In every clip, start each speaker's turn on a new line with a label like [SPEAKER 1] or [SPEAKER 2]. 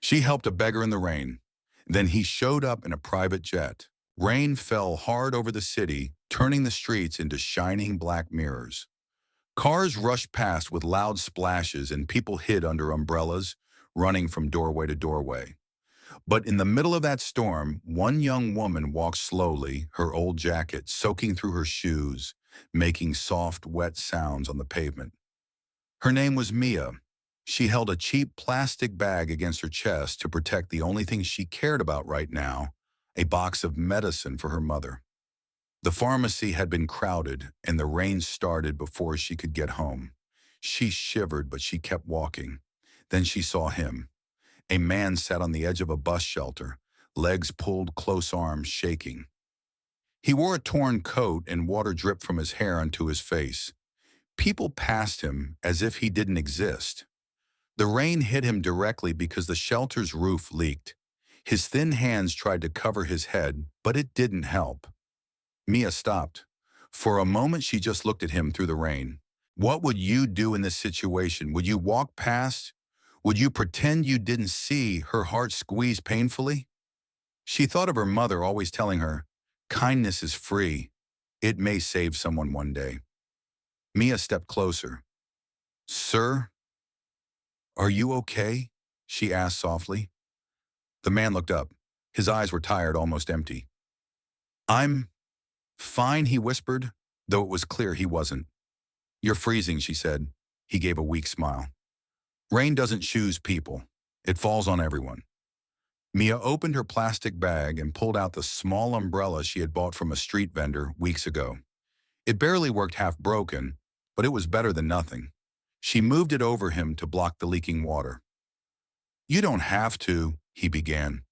[SPEAKER 1] She helped a beggar in the rain. Then he showed up in a private jet. Rain fell hard over the city, turning the streets into shining black mirrors. Cars rushed past with loud splashes and people hid under umbrellas, running from doorway to doorway. But in the middle of that storm, one young woman walked slowly, her old jacket soaking through her shoes, making soft, wet sounds on the pavement. Her name was Mia. She held a cheap plastic bag against her chest to protect the only thing she cared about right now, a box of medicine for her mother. The pharmacy had been crowded, and the rain started before she could get home. She shivered, but she kept walking. Then she saw him. A man sat on the edge of a bus shelter, legs pulled, close arms shaking. He wore a torn coat and water dripped from his hair onto his face. People passed him as if he didn't exist. The rain hit him directly because the shelter's roof leaked. His thin hands tried to cover his head, but it didn't help. Mia stopped. For a moment, she just looked at him through the rain. What would you do in this situation? Would you walk past? Would you pretend you didn't see her heart squeeze painfully? She thought of her mother always telling her, kindness is free. It may save someone one day. Mia stepped closer. Sir, are you okay? She asked softly. The man looked up. His eyes were tired, almost empty. I'm fine, he whispered, though it was clear he wasn't. You're freezing, she said. He gave a weak smile. Rain doesn't choose people. It falls on everyone. Mia opened her plastic bag and pulled out the small umbrella she had bought from a street vendor weeks ago. It barely worked, half broken, but it was better than nothing. She moved it over him to block the leaking water. You don't have to, he began.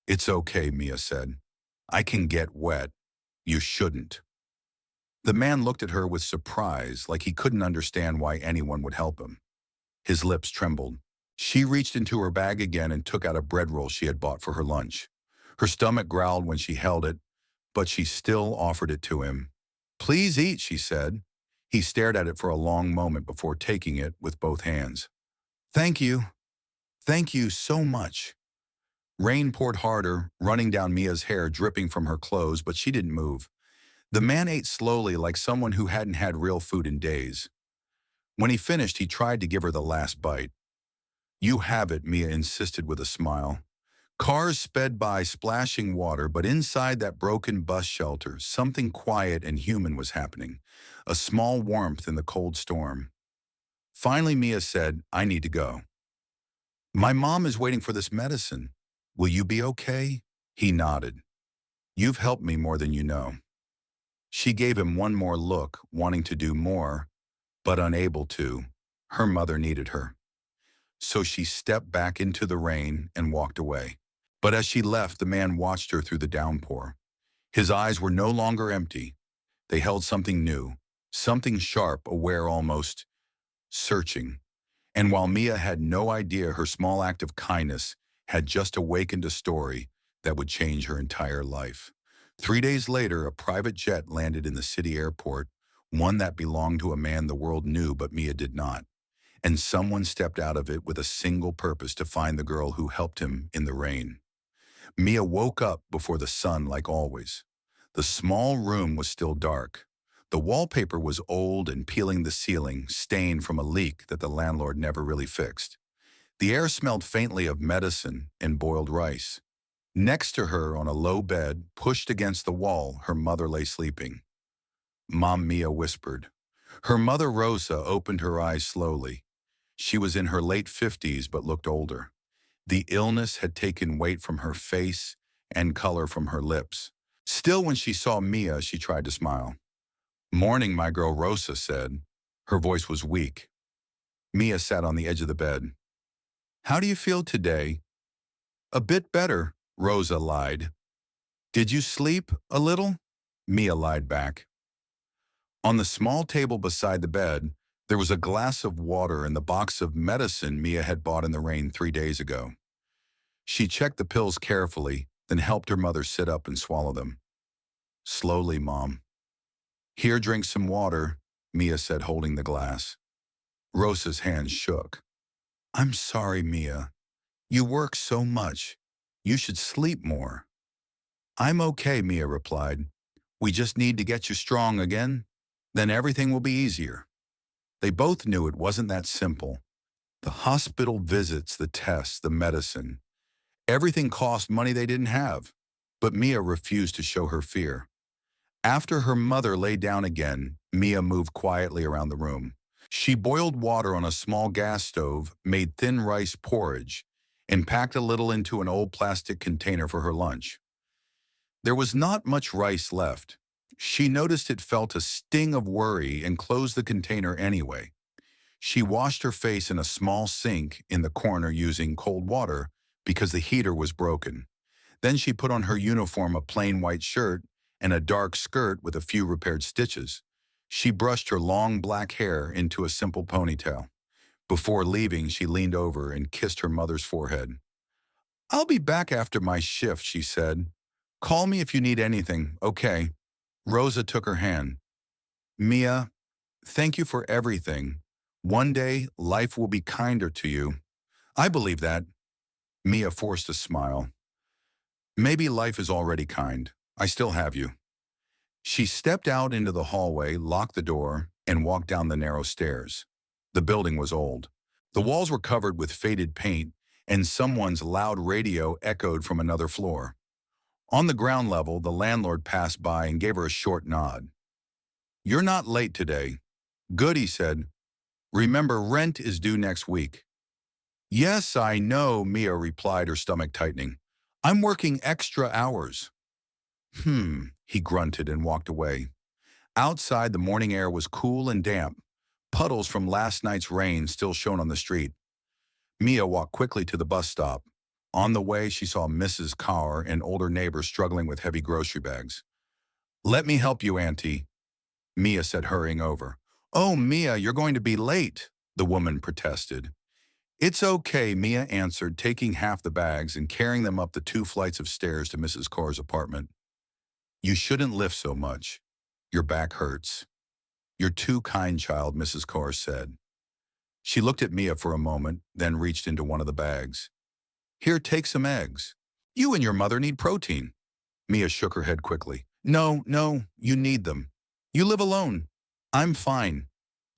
[SPEAKER 1] It's okay, Mia said. I can get wet. You shouldn't. The man looked at her with surprise, like he couldn't understand why anyone would help him. His lips trembled. She reached into her bag again and took out a bread roll she had bought for her lunch. Her stomach growled when she held it, but she still offered it to him. Please eat, she said. He stared at it for a long moment before taking it with both hands. Thank you. Thank you so much. Rain poured harder, running down Mia's hair, dripping from her clothes, but she didn't move. The man ate slowly, like someone who hadn't had real food in days. When he finished, he tried to give her the last bite. You have it, Mia insisted with a smile. Cars sped by, splashing water, but inside that broken bus shelter, something quiet and human was happening, a small warmth in the cold storm. Finally, Mia said, I need to go. My mom is waiting for this medicine. Will you be okay? He nodded. You've helped me more than you know. She gave him one more look, wanting to do more, but unable to. Her mother needed her. So she stepped back into the rain and walked away. But as she left, the man watched her through the downpour. His eyes were no longer empty. They held something new, something sharp, aware almost, searching. And while Mia had no idea, her small act of kindness had just awakened a story that would change her entire life. 3 days later, a private jet landed in the city airport, one that belonged to a man the world knew but Mia did not. And someone stepped out of it with a single purpose: to find the girl who helped him in the rain. Mia woke up before the sun, like always. The small room was still dark. The wallpaper was old and peeling the ceiling, stained from a leak that the landlord never really fixed. The air smelled faintly of medicine and boiled rice. Next to her, on a low bed, pushed against the wall, her mother lay sleeping. Mom, Mia whispered. Her mother, Rosa, opened her eyes slowly. She was in her late 50s but looked older. The illness had taken weight from her face and color from her lips. Still, when she saw Mia, she tried to smile. Morning, my girl, Rosa said. Her voice was weak. Mia sat on the edge of the bed. How do you feel today? A bit better, Rosa lied. Did you sleep a little? Mia lied back. On the small table beside the bed, there was a glass of water and the box of medicine Mia had bought in the rain 3 days ago. She checked the pills carefully, then helped her mother sit up and swallow them. Slowly, Mom. Here, drink some water, Mia said, holding the glass. Rosa's hands shook. I'm sorry, Mia. You work so much. You should sleep more. I'm okay, Mia replied. We just need to get you strong again. Then everything will be easier. They both knew it wasn't that simple. The hospital visits, the tests, the medicine. Everything cost money they didn't have. But Mia refused to show her fear. After her mother lay down again, Mia moved quietly around the room. She boiled water on a small gas stove, made thin rice porridge, and packed a little into an old plastic container for her lunch. There was not much rice left. She noticed it felt a sting of worry and closed the container anyway. She washed her face in a small sink in the corner using cold water because the heater was broken. Then she put on her uniform, a plain white shirt and a dark skirt with a few repaired stitches. She brushed her long black hair into a simple ponytail. Before leaving, she leaned over and kissed her mother's forehead. I'll be back after my shift, she said. Call me if you need anything, okay? Rosa took her hand. Mia, thank you for everything. One day, life will be kinder to you. I believe that. Mia forced a smile. Maybe life is already kind. I still have you. She stepped out into the hallway, locked the door, and walked down the narrow stairs. The building was old. The walls were covered with faded paint, and someone's loud radio echoed from another floor. On the ground level, the landlord passed by and gave her a short nod. You're not late today. Good, he said. Remember, rent is due next week. Yes, I know, Mia replied, her stomach tightening. I'm working extra hours. He grunted and walked away. Outside, the morning air was cool and damp. Puddles from last night's rain still shone on the street. Mia walked quickly to the bus stop. On the way, she saw Mrs. Carr, an older neighbor, struggling with heavy grocery bags. Let me help you, Auntie, Mia said, hurrying over. Oh, Mia, you're going to be late, the woman protested. It's okay, Mia answered, taking half the bags and carrying them up the 2 flights of stairs to Mrs. Carr's apartment. You shouldn't lift so much. Your back hurts. You're too kind, child, Mrs. Carr said. She looked at Mia for a moment, then reached into one of the bags. Here, take some eggs. You and your mother need protein. Mia shook her head quickly. No, you need them. You live alone. I'm fine.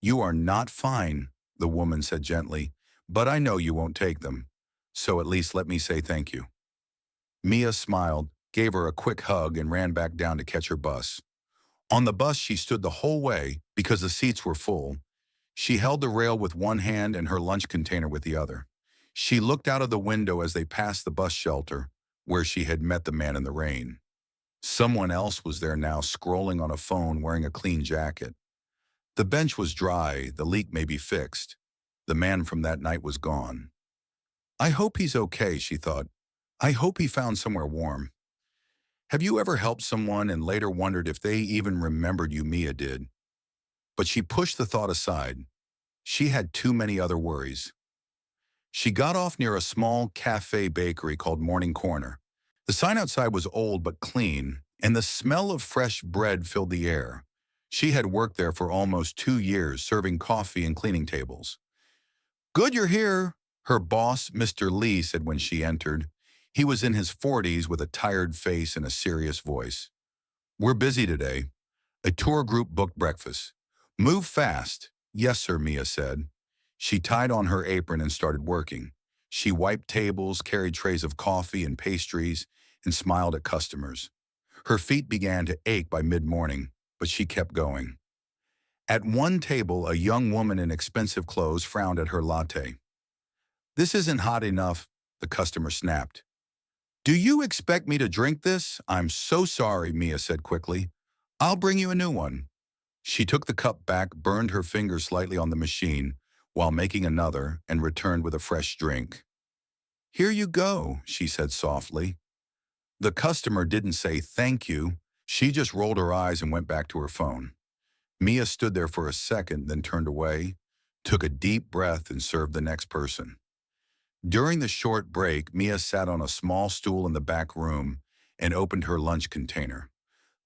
[SPEAKER 1] You are not fine, the woman said gently, but I know you won't take them. So at least let me say thank you. Mia smiled, gave her a quick hug, and ran back down to catch her bus. On the bus, she stood the whole way because the seats were full. She held the rail with one hand and her lunch container with the other. She looked out of the window as they passed the bus shelter, where she had met the man in the rain. Someone else was there now, scrolling on a phone, wearing a clean jacket. The bench was dry, the leak may be fixed. The man from that night was gone. I hope he's okay, she thought. I hope he found somewhere warm. Have you ever helped someone and later wondered if they even remembered you? Mia did. But she pushed the thought aside. She had too many other worries. She got off near a small cafe bakery called Morning Corner. The sign outside was old but clean, and the smell of fresh bread filled the air. She had worked there for almost 2 years, serving coffee and cleaning tables. Good you're here, her boss, Mr. Lee, said when she entered. He was in his 40s with a tired face and a serious voice. We're busy today. A tour group booked breakfast. Move fast. Yes, sir, Mia said. She tied on her apron and started working. She wiped tables, carried trays of coffee and pastries, and smiled at customers. Her feet began to ache by mid-morning, but she kept going. At one table, a young woman in expensive clothes frowned at her latte. This isn't hot enough, the customer snapped. Do you expect me to drink this? I'm so sorry, Mia said quickly. I'll bring you a new one. She took the cup back, burned her fingers slightly on the machine, while making another, and returned with a fresh drink. Here you go, she said softly. The customer didn't say thank you. She just rolled her eyes and went back to her phone. Mia stood there for a second, then turned away, took a deep breath, and served the next person. During the short break, Mia sat on a small stool in the back room and opened her lunch container.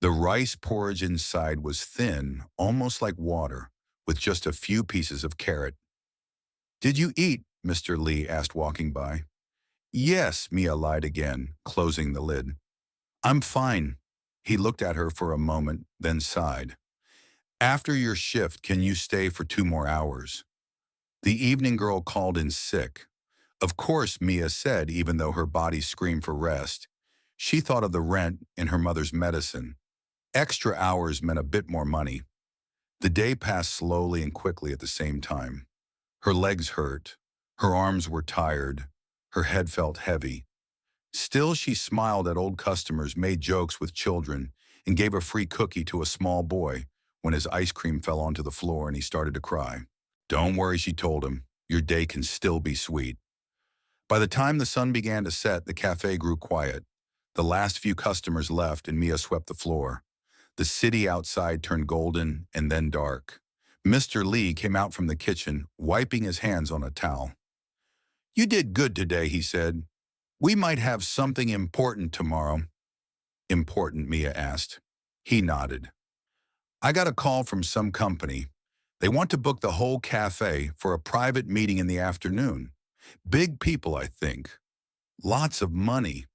[SPEAKER 1] The rice porridge inside was thin, almost like water, with just a few pieces of carrot. Did you eat? Mr. Lee asked, walking by. Yes, Mia lied again, closing the lid. I'm fine. He looked at her for a moment, then sighed. After your shift, can you stay for 2 more hours? The evening girl called in sick. Of course, Mia said, even though her body screamed for rest. She thought of the rent and her mother's medicine. Extra hours meant a bit more money. The day passed slowly and quickly at the same time. Her legs hurt. Her arms were tired. Her head felt heavy. Still, she smiled at old customers, made jokes with children, and gave a free cookie to a small boy when his ice cream fell onto the floor and he started to cry. Don't worry, she told him. Your day can still be sweet. By the time the sun began to set, the cafe grew quiet. The last few customers left and Mia swept the floor. The city outside turned golden and then dark. Mr. Lee came out from the kitchen, wiping his hands on a towel. You did good today, he said. We might have something important tomorrow. Important, Mia asked. He nodded. I got a call from some company. They want to book the whole cafe for a private meeting in the afternoon. Big people, I think. Lots of money.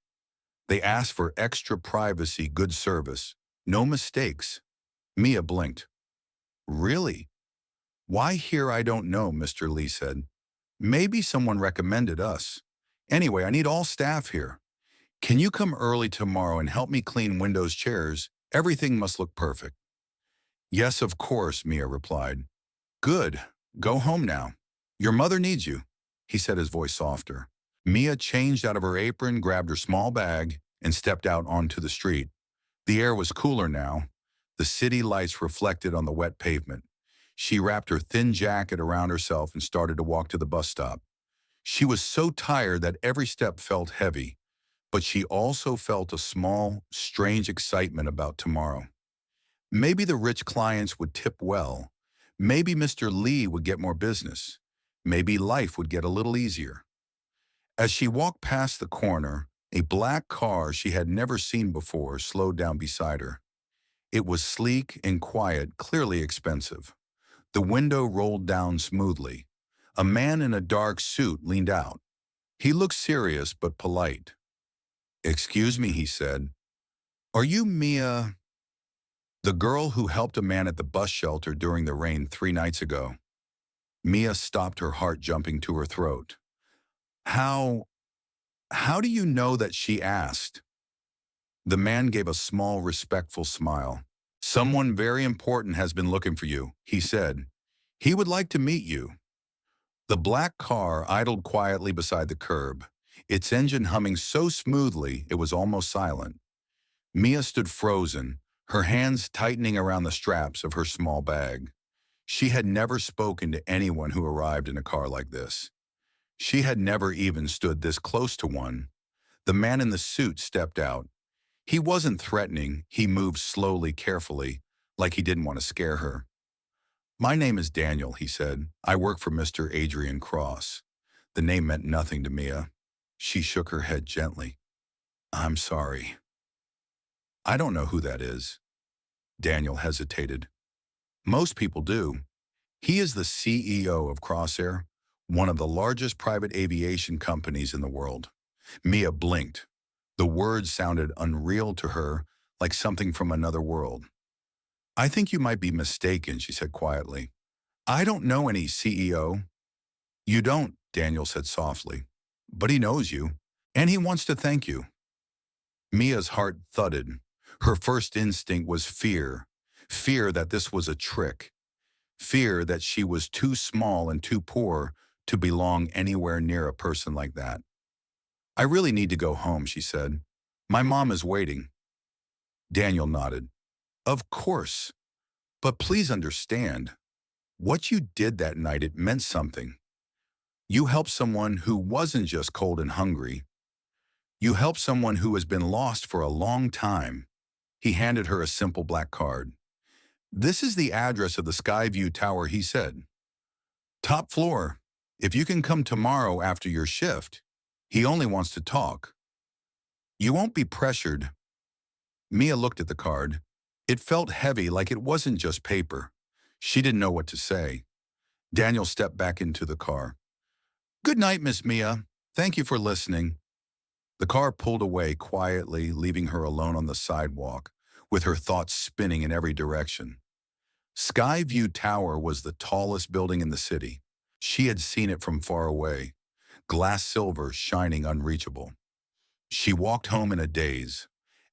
[SPEAKER 1] They asked for extra privacy, good service. No mistakes. Mia blinked. Really? Why here I don't know, Mr. Lee said. Maybe someone recommended us. Anyway, I need all staff here. Can you come early tomorrow and help me clean windows, chairs? Everything must look perfect. Yes, of course, Mia replied. Good. Go home now. Your mother needs you, he said, his voice softer. Mia changed out of her apron, grabbed her small bag, and stepped out onto the street. The air was cooler now. The city lights reflected on the wet pavement. She wrapped her thin jacket around herself and started to walk to the bus stop. She was so tired that every step felt heavy, but she also felt a small, strange excitement about tomorrow. Maybe the rich clients would tip well. Maybe Mr. Lee would get more business. Maybe life would get a little easier. As she walked past the corner, a black car she had never seen before slowed down beside her. It was sleek and quiet, clearly expensive. The window rolled down smoothly. A man in a dark suit leaned out. He looked serious but polite. Excuse me, he said. Are you Mia? The girl who helped a man at the bus shelter during the rain 3 nights ago. Mia stopped, her heart jumping to her throat. How do you know that, she asked? The man gave a small, respectful smile. Someone very important has been looking for you, he said. He would like to meet you. The black car idled quietly beside the curb, its engine humming so smoothly it was almost silent. Mia stood frozen, her hands tightening around the straps of her small bag. She had never spoken to anyone who arrived in a car like this. She had never even stood this close to one. The man in the suit stepped out. He wasn't threatening, he moved slowly, carefully, like he didn't want to scare her. My name is Daniel, he said. I work for Mr. Adrian Cross. The name meant nothing to Mia. She shook her head gently. I'm sorry. I don't know who that is. Daniel hesitated. Most people do. He is the CEO of Crossair, one of the largest private aviation companies in the world. Mia blinked. The words sounded unreal to her, like something from another world. I think you might be mistaken, she said quietly. I don't know any CEO. You don't, Daniel said softly. But he knows you, and he wants to thank you. Mia's heart thudded. Her first instinct was fear. Fear that this was a trick. Fear that she was too small and too poor to belong anywhere near a person like that. I really need to go home, she said. My mom is waiting. Daniel nodded. Of course. But please understand, what you did that night, it meant something. You helped someone who wasn't just cold and hungry. You helped someone who has been lost for a long time. He handed her a simple black card. This is the address of the Skyview Tower, he said. Top floor. If you can come tomorrow after your shift. He only wants to talk. You won't be pressured. Mia looked at the card. It felt heavy, like it wasn't just paper. She didn't know what to say. Daniel stepped back into the car. Good night, Miss Mia. Thank you for listening. The car pulled away quietly, leaving her alone on the sidewalk, with her thoughts spinning in every direction. Skyview Tower was the tallest building in the city. She had seen it from far away, glass silver shining unreachable. She walked home in a daze.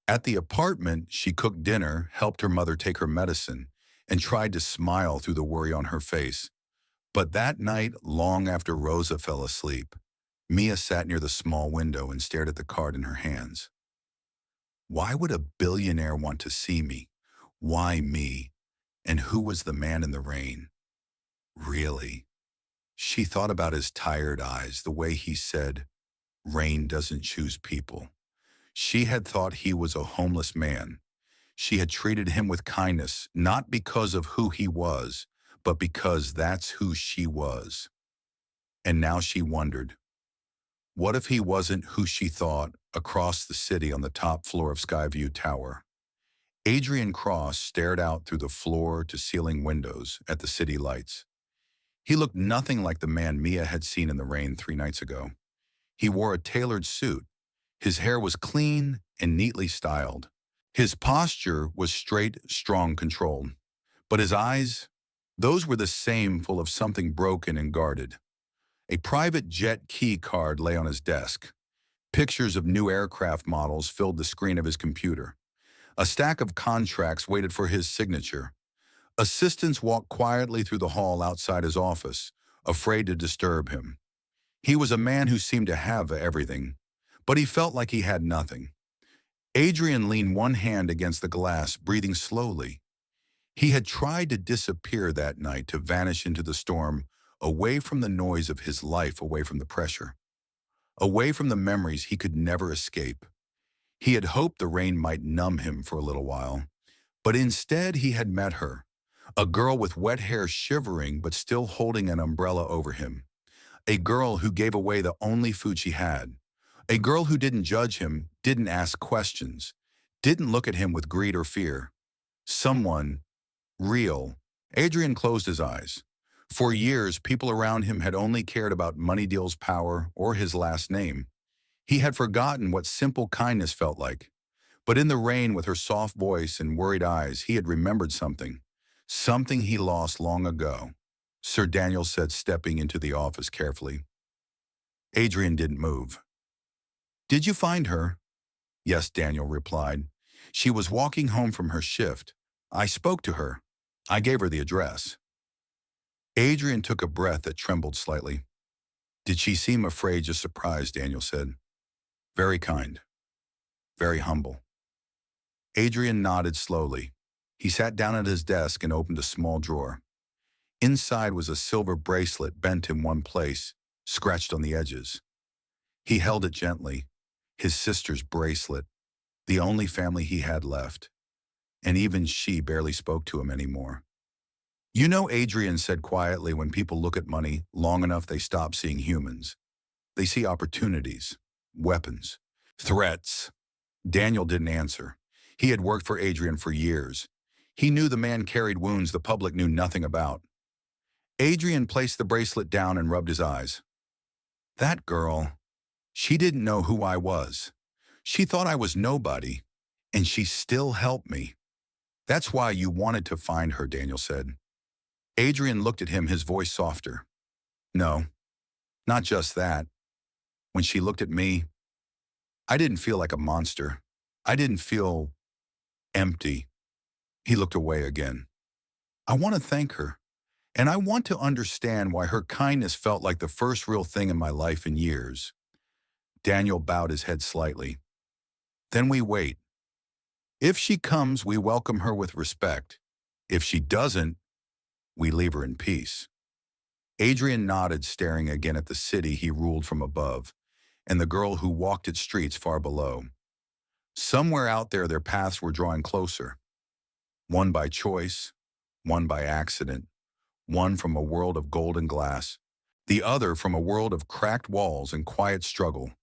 [SPEAKER 1] At the apartment, she cooked dinner, helped her mother take her medicine, and tried to smile through the worry on her face. But that night, long after Rosa fell asleep, Mia sat near the small window and stared at the card in her hands. Why would a billionaire want to see me? Why me? And who was the man in the rain? Really? She thought about his tired eyes, the way he said, "Rain doesn't choose people." She had thought he was a homeless man. She had treated him with kindness, not because of who he was, but because that's who she was. And now she wondered, what if he wasn't who she thought across the city on the top floor of Skyview Tower? Adrian Cross stared out through the floor-to-ceiling windows at the city lights. He looked nothing like the man Mia had seen in the rain 3 nights ago. He wore a tailored suit. His hair was clean and neatly styled. His posture was straight, strong, controlled. But his eyes, those were the same, full of something broken and guarded. A private jet key card lay on his desk. Pictures of new aircraft models filled the screen of his computer. A stack of contracts waited for his signature. Assistants walked quietly through the hall outside his office, afraid to disturb him. He was a man who seemed to have everything, but he felt like he had nothing. Adrian leaned one hand against the glass, breathing slowly. He had tried to disappear that night, to vanish into the storm, away from the noise of his life, away from the pressure, away from the memories he could never escape. He had hoped the rain might numb him for a little while, but instead he had met her, a girl with wet hair shivering but still holding an umbrella over him, a girl who gave away the only food she had, a girl who didn't judge him, didn't ask questions, didn't look at him with greed or fear. Someone real. Adrian closed his eyes. For years, people around him had only cared about money deals, power, or his last name. He had forgotten what simple kindness felt like. But in the rain, with her soft voice and worried eyes, he had remembered something. Something he lost long ago. Sir Daniel said, stepping into the office carefully. Adrian didn't move. "Did you find her?" "Yes," Daniel replied. "She was walking home from her shift. I spoke to her. I gave her the address." Adrian took a breath that trembled slightly. "Did she seem afraid, just surprised?" Daniel said. "Very kind. Very humble." Adrian nodded slowly. He sat down at his desk and opened a small drawer. Inside was a silver bracelet bent in one place, scratched on the edges. He held it gently. His sister's bracelet, the only family he had left. And even she barely spoke to him anymore. "You know," Adrian said quietly, "when people look at money long enough, they stop seeing humans. They see opportunities, weapons, threats." Daniel didn't answer. He had worked for Adrian for years. He knew the man carried wounds the public knew nothing about. Adrian placed the bracelet down and rubbed his eyes. "That girl, she didn't know who I was. She thought I was nobody, and she still helped me. That's why you wanted to find her," Daniel said. Adrian looked at him, his voice softer. "No, not just that. When she looked at me, I didn't feel like a monster. I didn't feel empty." He looked away again. "I want to thank her, and I want to understand why her kindness felt like the first real thing in my life in years." Daniel bowed his head slightly. "Then we wait. If she comes, we welcome her with respect. If she doesn't, we leave her in peace." Adrian nodded, staring again at the city he ruled from above, and the girl who walked its streets far below. Somewhere out there, their paths were drawing closer. One by choice, one by accident, one from a world of golden glass, the other from a world of cracked walls and quiet struggle.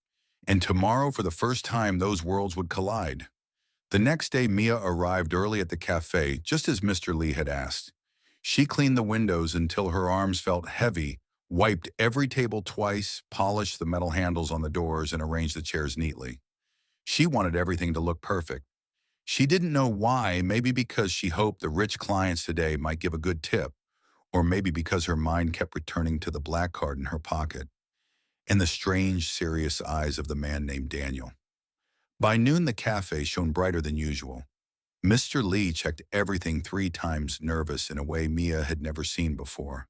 [SPEAKER 1] And tomorrow, for the first time, those worlds would collide. The next day, Mia arrived early at the cafe, just as Mr. Lee had asked. She cleaned the windows until her arms felt heavy wiped every table twice, polished the metal handles on the doors, and arranged the chairs neatly. She wanted everything to look perfect. She didn't know why, maybe because she hoped the rich clients today might give a good tip, or maybe because her mind kept returning to the black card in her pocket and the strange, serious eyes of the man named Daniel. By noon, the cafe shone brighter than usual. Mr. Lee checked everything 3 times, nervous in a way Mia had never seen before.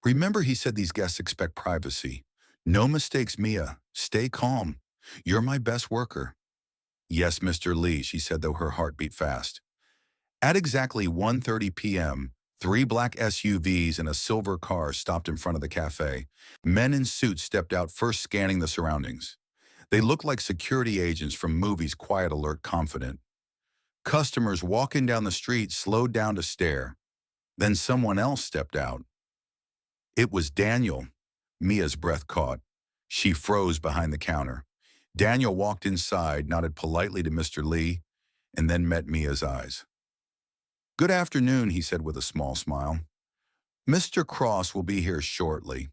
[SPEAKER 1] Remember, he said these guests expect privacy. No mistakes, Mia. Stay calm. You're my best worker. Yes, Mr. Lee, she said, though her heart beat fast. At exactly 1:30 p.m., 3 black SUVs and a silver car stopped in front of the cafe. Men in suits stepped out, first scanning the surroundings. They looked like security agents from movies, quiet, alert, confident. Customers walking down the street slowed down to stare. Then someone else stepped out. It was Daniel. Mia's breath caught. She froze behind the counter. Daniel walked inside, nodded politely to Mr. Lee, and then met Mia's eyes. Good afternoon, he said with a small smile. Mr. Cross will be here shortly.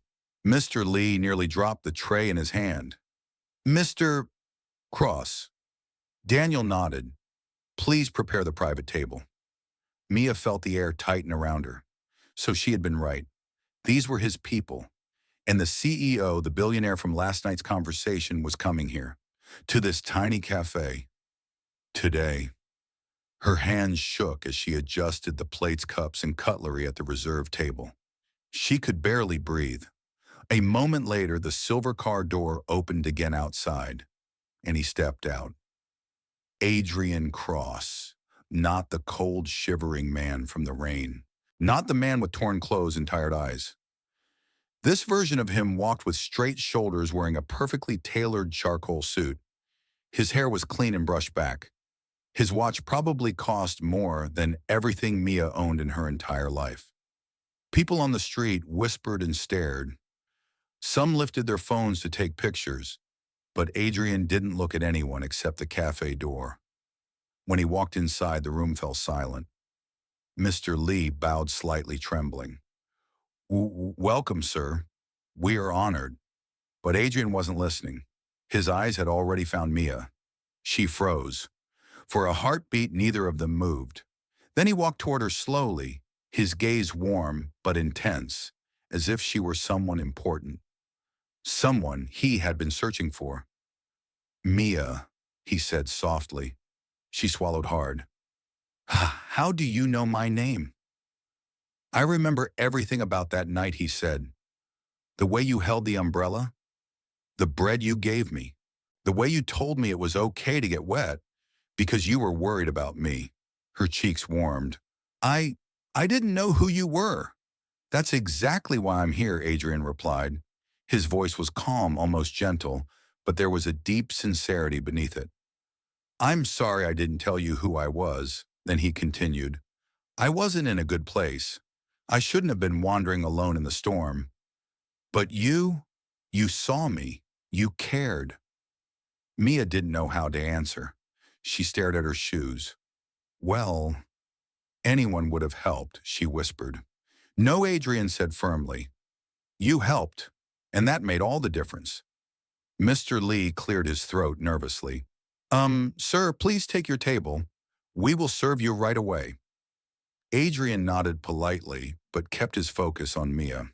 [SPEAKER 1] Mr. Lee nearly dropped the tray in his hand. Mr. Cross. Daniel nodded. Please prepare the private table. Mia felt the air tighten around her. So she had been right. These were his people. And the CEO, the billionaire from last night's conversation, was coming here, to this tiny cafe. Today. Her hands shook as she adjusted the plates, cups, and cutlery at the reserved table. She could barely breathe. A moment later, the silver car door opened again outside, and he stepped out. Adrian Cross, not the cold, shivering man from the rain, not the man with torn clothes and tired eyes. This version of him walked with straight shoulders, wearing a perfectly tailored charcoal suit. His hair was clean and brushed back. His watch probably cost more than everything Mia owned in her entire life. People on the street whispered and stared. Some lifted their phones to take pictures, but Adrian didn't look at anyone except the cafe door. When he walked inside, the room fell silent. Mr. Lee bowed slightly, trembling. Welcome, sir. We are honored. But Adrian wasn't listening. His eyes had already found Mia. She froze. For a heartbeat, neither of them moved. Then he walked toward her slowly, his gaze warm but intense, as if she were someone important. Someone he had been searching for. Mia, he said softly. She swallowed hard. How do you know my name? I remember everything about that night, he said. The way you held the umbrella, the bread you gave me, the way you told me it was okay to get wet because you were worried about me. Her cheeks warmed. I didn't know who you were. That's exactly why I'm here, Adrian replied. His voice was calm, almost gentle, but there was a deep sincerity beneath it. I'm sorry I didn't tell you who I was, then he continued. I wasn't in a good place. I shouldn't have been wandering alone in the storm. But you saw me. You cared. Mia didn't know how to answer. She stared at her shoes. Well, anyone would have helped, she whispered. No, Adrian said firmly. You helped, and that made all the difference. Mr. Lee cleared his throat nervously. Sir, please take your table. We will serve you right away. Adrian nodded politely, but kept his focus on Mia.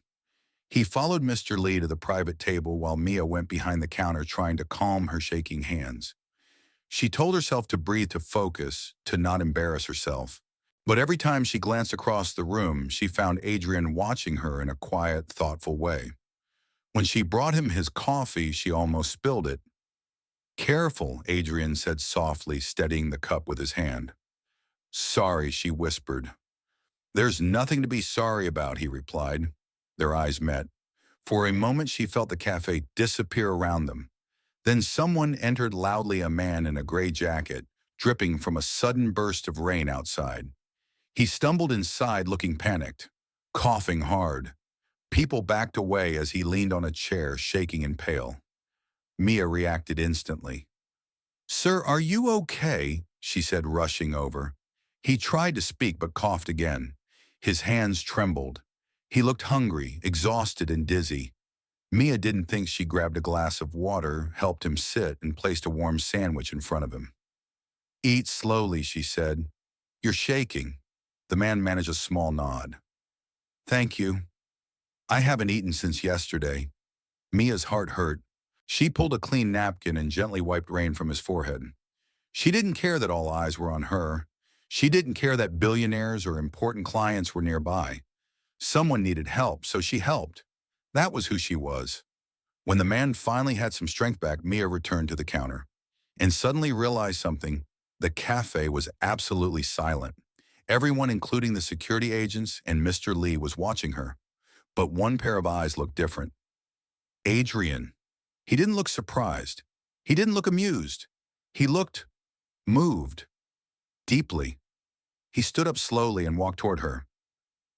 [SPEAKER 1] He followed Mr. Lee to the private table while Mia went behind the counter trying to calm her shaking hands. She told herself to breathe, to focus, to not embarrass herself. But every time she glanced across the room, she found Adrian watching her in a quiet, thoughtful way. When she brought him his coffee, she almost spilled it. Careful, Adrian said softly, steadying the cup with his hand. Sorry, she whispered. There's nothing to be sorry about, he replied. Their eyes met. For a moment, she felt the cafe disappear around them. Then someone entered loudly, a man in a gray jacket, dripping from a sudden burst of rain outside. He stumbled inside, looking panicked, coughing hard. People backed away as he leaned on a chair, shaking and pale. Mia reacted instantly. Sir, are you okay? She said, rushing over. He tried to speak but coughed again. His hands trembled. He looked hungry, exhausted, and dizzy. Mia didn't think. She grabbed a glass of water, helped him sit, and placed a warm sandwich in front of him. Eat slowly, she said. You're shaking. The man managed a small nod. Thank you. I haven't eaten since yesterday. Mia's heart hurt. She pulled a clean napkin and gently wiped rain from his forehead. She didn't care that all eyes were on her. She didn't care that billionaires or important clients were nearby. Someone needed help, so she helped. That was who she was. When the man finally had some strength back, Mia returned to the counter and suddenly realized something. The cafe was absolutely silent. Everyone, including the security agents and Mr. Lee, was watching her. But one pair of eyes looked different. Adrian. He didn't look surprised. He didn't look amused. He looked moved, deeply. He stood up slowly and walked toward her.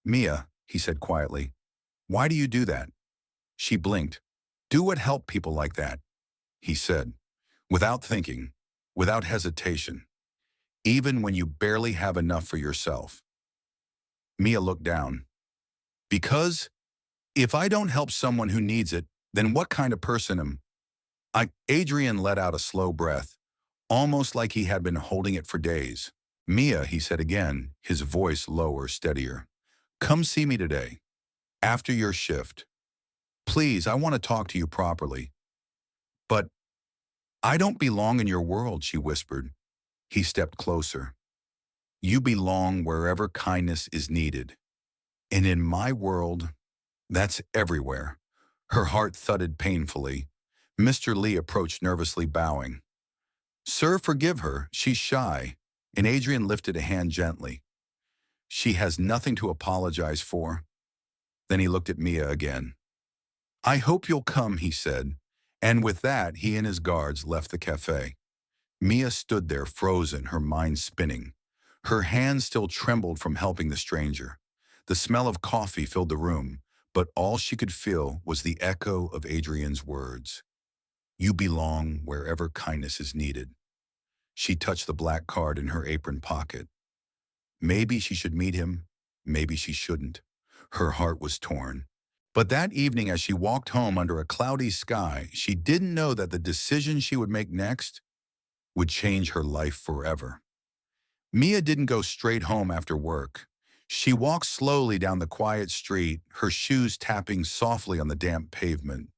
[SPEAKER 1] Mia, he said quietly, why do you do that? She blinked. Do what helped people like that, he said, without thinking, without hesitation, even when you barely have enough for yourself. Mia looked down. Because if I don't help someone who needs it, then what kind of person am I? Adrian let out a slow breath, almost like he had been holding it for days. Mia, he said again, his voice lower, steadier. Come see me today, after your shift. Please, I want to talk to you properly. But I don't belong in your world, she whispered. He stepped closer. You belong wherever kindness is needed. And in my world, that's everywhere. Her heart thudded painfully. Mr. Lee approached nervously, bowing. Sir, forgive her. She's shy. And Adrian lifted a hand gently. She has nothing to apologize for. Then he looked at Mia again. I hope you'll come, he said. And with that, he and his guards left the cafe. Mia stood there frozen, her mind spinning. Her hands still trembled from helping the stranger. The smell of coffee filled the room, but all she could feel was the echo of Adrian's words. You belong wherever kindness is needed. She touched the black card in her apron pocket. Maybe she should meet him, maybe she shouldn't. Her heart was torn. But that evening, as she walked home under a cloudy sky, she didn't know that the decision she would make next would change her life forever. Mia didn't go straight home after work. She walked slowly down the quiet street, her shoes tapping softly on the damp pavement.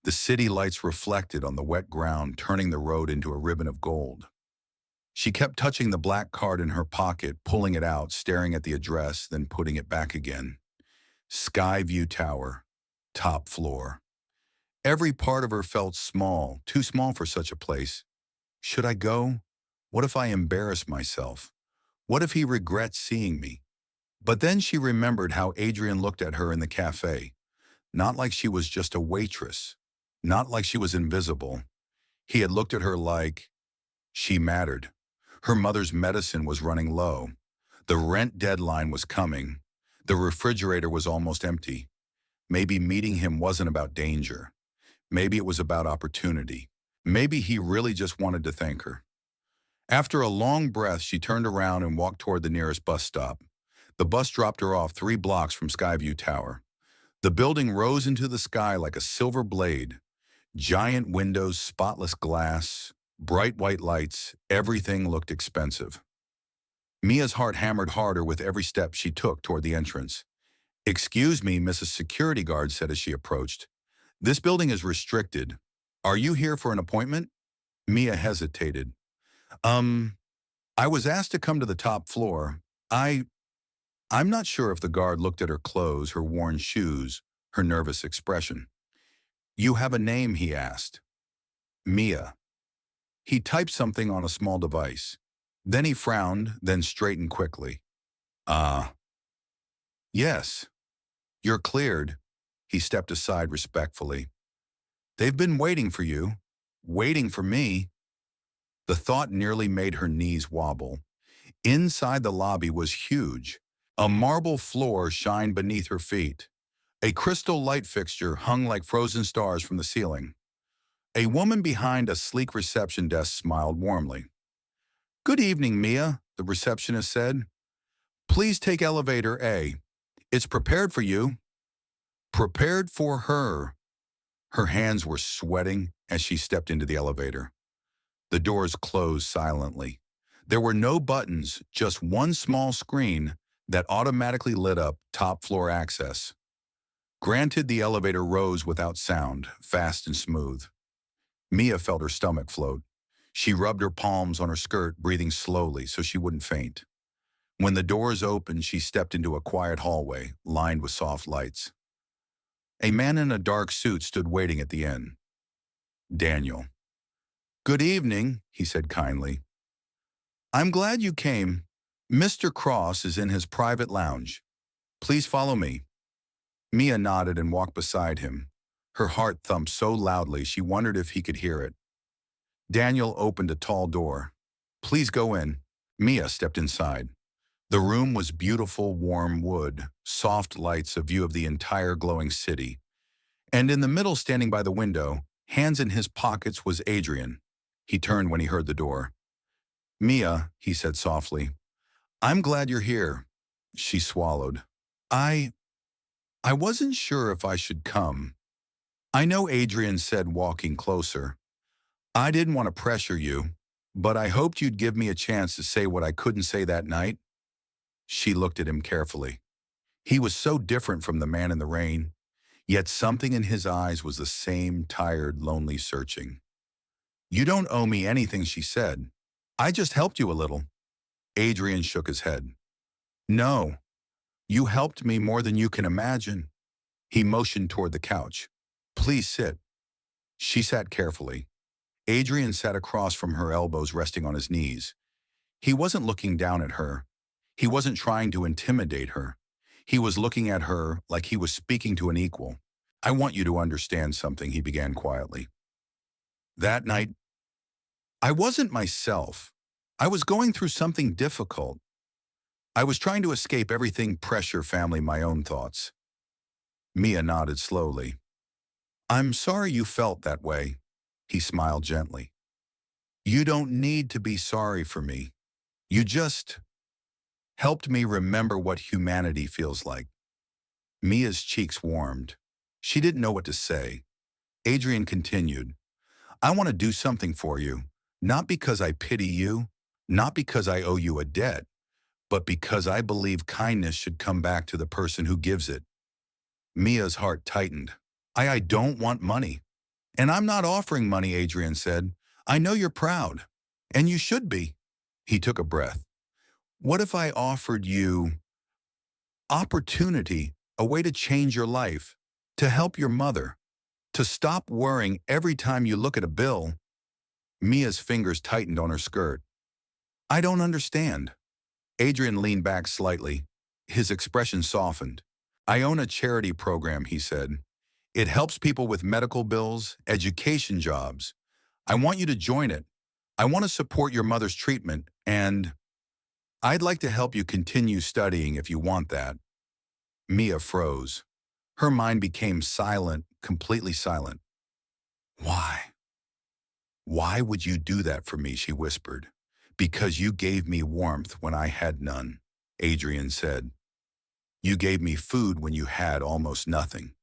[SPEAKER 1] The city lights reflected on the wet ground, turning the road into a ribbon of gold. She kept touching the black card in her pocket, pulling it out, staring at the address, then putting it back again. Skyview Tower, top floor. Every part of her felt small, too small for such a place. Should I go? What if I embarrass myself? What if he regrets seeing me? But then she remembered how Adrian looked at her in the cafe. Not like she was just a waitress. Not like she was invisible. He had looked at her like she mattered. Her mother's medicine was running low. The rent deadline was coming. The refrigerator was almost empty. Maybe meeting him wasn't about danger. Maybe it was about opportunity. Maybe he really just wanted to thank her. After a long breath, she turned around and walked toward the nearest bus stop. The bus dropped her off 3 blocks from Skyview Tower. The building rose into the sky like a silver blade. Giant windows, spotless glass, bright white lights, everything looked expensive. Mia's heart hammered harder with every step she took toward the entrance. Excuse me, Mrs. Security Guard said as she approached. This building is restricted. Are you here for an appointment? Mia hesitated. I was asked to come to the top floor. I'm not sure. If the guard looked at her clothes, her worn shoes, her nervous expression. You have a name, he asked. Mia. He typed something on a small device. Then he frowned, then straightened quickly. Yes. You're cleared. He stepped aside respectfully. They've been waiting for you. Waiting for me. The thought nearly made her knees wobble. Inside the lobby was huge. A marble floor shined beneath her feet. A crystal light fixture hung like frozen stars from the ceiling. A woman behind a sleek reception desk smiled warmly. Good evening, Mia, the receptionist said. Please take elevator A. It's prepared for you. prepared for her. Her hands were sweating as she stepped into the elevator. The doors closed silently. There were no buttons, just one small screen that automatically lit up top floor access. Granted, the elevator rose without sound, fast and smooth. Mia felt her stomach float. She rubbed her palms on her skirt, breathing slowly so she wouldn't faint. When the doors opened, she stepped into a quiet hallway, lined with soft lights. A man in a dark suit stood waiting at the end. Daniel. "Good evening," he said kindly. "I'm glad you came. Mr. Cross is in his private lounge. Please follow me." Mia nodded and walked beside him. Her heart thumped so loudly she wondered if he could hear it. Daniel opened a tall door. "Please go in." Mia stepped inside. The room was beautiful, warm wood, soft lights, a view of the entire glowing city. And in the middle, standing by the window, hands in his pockets, was Adrian. He turned when he heard the door. "Mia," he said softly, "I'm glad you're here." She swallowed. I wasn't sure if I should come." "I know," Adrian said, walking closer. "I didn't want to pressure you, but I hoped you'd give me a chance to say what I couldn't say that night." She looked at him carefully. He was so different from the man in the rain, yet something in his eyes was the same tired, lonely searching. "You don't owe me anything," she said. "I just helped you a little." Adrian shook his head. "No, you helped me more than you can imagine." He motioned toward the couch. "Please sit." She sat carefully. Adrian sat across from her, elbows resting on his knees. He wasn't looking down at her. He wasn't trying to intimidate her. He was looking at her like he was speaking to an equal. "I want you to understand something," he began quietly. "That night, I wasn't myself. I was going through something difficult. I was trying to escape everything: pressure, family, my own thoughts." Mia nodded slowly. "I'm sorry you felt that way." He smiled gently. "You don't need to be sorry for me. You just helped me remember what humanity feels like." Mia's cheeks warmed. She didn't know what to say. Adrian continued, "I want to do something for you, not because I pity you, not because I owe you a debt, but because I believe kindness should come back to the person who gives it." Mia's heart tightened. I don't want money. "And I'm not offering money," Adrian said. "I know you're proud, and you should be." He took a breath. "What if I offered you opportunity, a way to change your life, to help your mother, to stop worrying every time you look at a bill?" Mia's fingers tightened on her skirt. "I don't understand." Adrian leaned back slightly. His expression softened. "I own a charity program," he said. "It helps people with medical bills, education, jobs. I want you to join it. I want to support your mother's treatment, and I'd like to help you continue studying if you want that." Mia froze. Her mind became silent, completely silent. "Why? Why would you do that for me?" she whispered. "Because you gave me warmth when I had none," Adrian said. "You gave me food when you had almost nothing.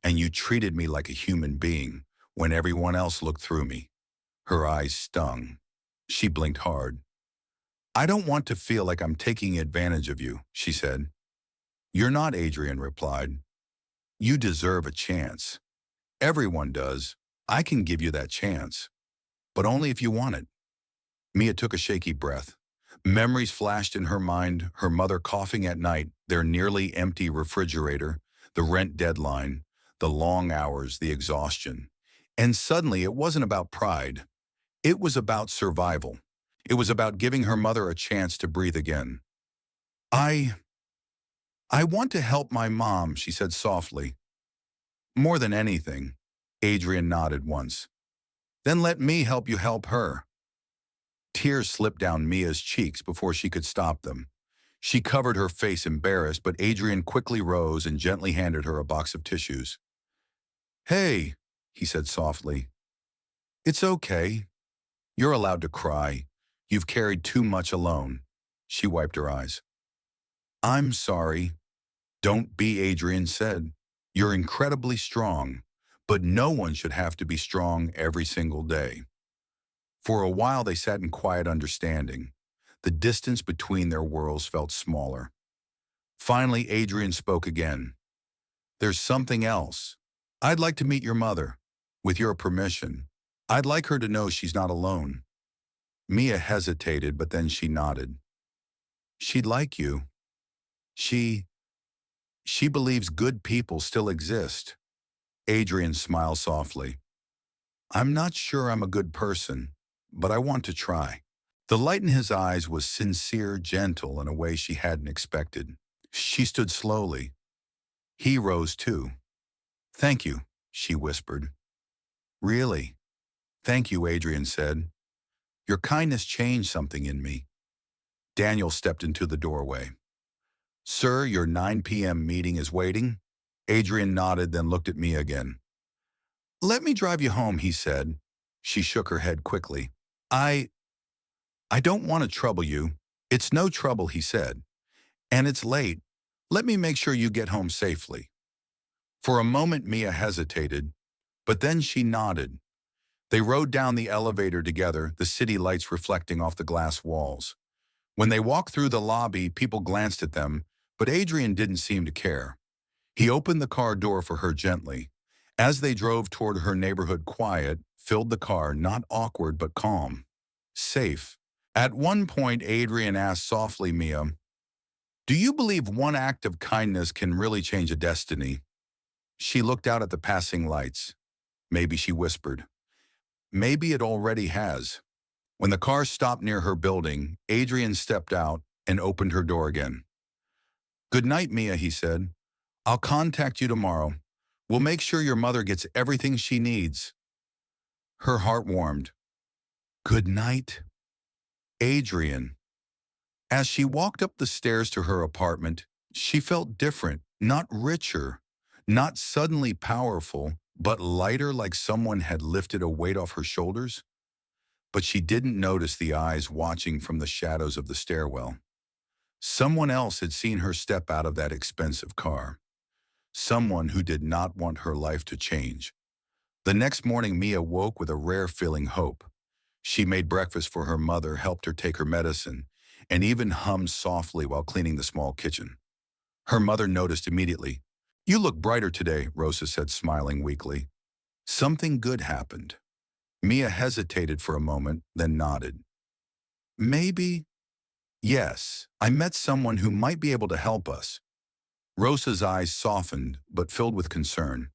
[SPEAKER 1] And you treated me like a human being when everyone else looked through me." Her eyes stung. She blinked hard. "I don't want to feel like I'm taking advantage of you," she said. "You're not," Adrian replied. "You deserve a chance. Everyone does. I can give you that chance, but only if you want it." Mia took a shaky breath. Memories flashed in her mind: her mother coughing at night, their nearly empty refrigerator, the rent deadline, the long hours, the exhaustion. And suddenly it wasn't about pride. It was about survival. It was about giving her mother a chance to breathe again. I want to help my mom," she said softly. "More than anything." Adrian nodded once. "Then let me help you help her." Tears slipped down Mia's cheeks before she could stop them. She covered her face, embarrassed, but Adrian quickly rose and gently handed her a box of tissues. "Hey," he said softly. "It's okay. You're allowed to cry. You've carried too much alone." She wiped her eyes. "I'm sorry." "Don't be," Adrian said. You're incredibly strong, but no one should have to be strong every single day. For a while they sat in quiet understanding. The distance between their worlds felt smaller. Finally, Adrian spoke again. There's something else. I'd like to meet your mother. With your permission. I'd like her to know she's not alone. Mia hesitated, but then she nodded. She'd like you. She... she believes good people still exist. Adrian smiled softly. I'm not sure I'm a good person, but I want to try. The light in his eyes was sincere, gentle, in a way she hadn't expected. She stood slowly. He rose too. Thank you, she whispered. Really? Thank you, Adrian said. Your kindness changed something in me. Daniel stepped into the doorway. Sir, your 9 p.m. meeting is waiting? Adrian nodded, then looked at me again. Let me drive you home, he said. She shook her head quickly. I don't want to trouble you. It's no trouble, he said. And it's late. Let me make sure you get home safely. For a moment, Mia hesitated, but then she nodded. They rode down the elevator together, the city lights reflecting off the glass walls. When they walked through the lobby, people glanced at them, but Adrian didn't seem to care. He opened the car door for her gently. As they drove toward her neighborhood, quiet filled the car, not awkward but calm. Safe. At one point, Adrian asked softly, Mia, do you believe one act of kindness can really change a destiny? She looked out at the passing lights. Maybe, she whispered. Maybe it already has. When the car stopped near her building, Adrian stepped out and opened her door again. Good night, Mia, he said. I'll contact you tomorrow. We'll make sure your mother gets everything she needs. Her heart warmed. Good night, Adrian. As she walked up the stairs to her apartment, she felt different, not richer, not suddenly powerful, but lighter, like someone had lifted a weight off her shoulders. But she didn't notice the eyes watching from the shadows of the stairwell. Someone else had seen her step out of that expensive car. Someone who did not want her life to change. The next morning, Mia woke with a rare feeling hope. She made breakfast for her mother, helped her take her medicine, and even hummed softly while cleaning the small kitchen. Her mother noticed immediately. You look brighter today, Rosa said, smiling weakly. Something good happened. Mia hesitated for a moment, then nodded. Maybe? Yes, I met someone who might be able to help us. Rosa's eyes softened, but filled with concern.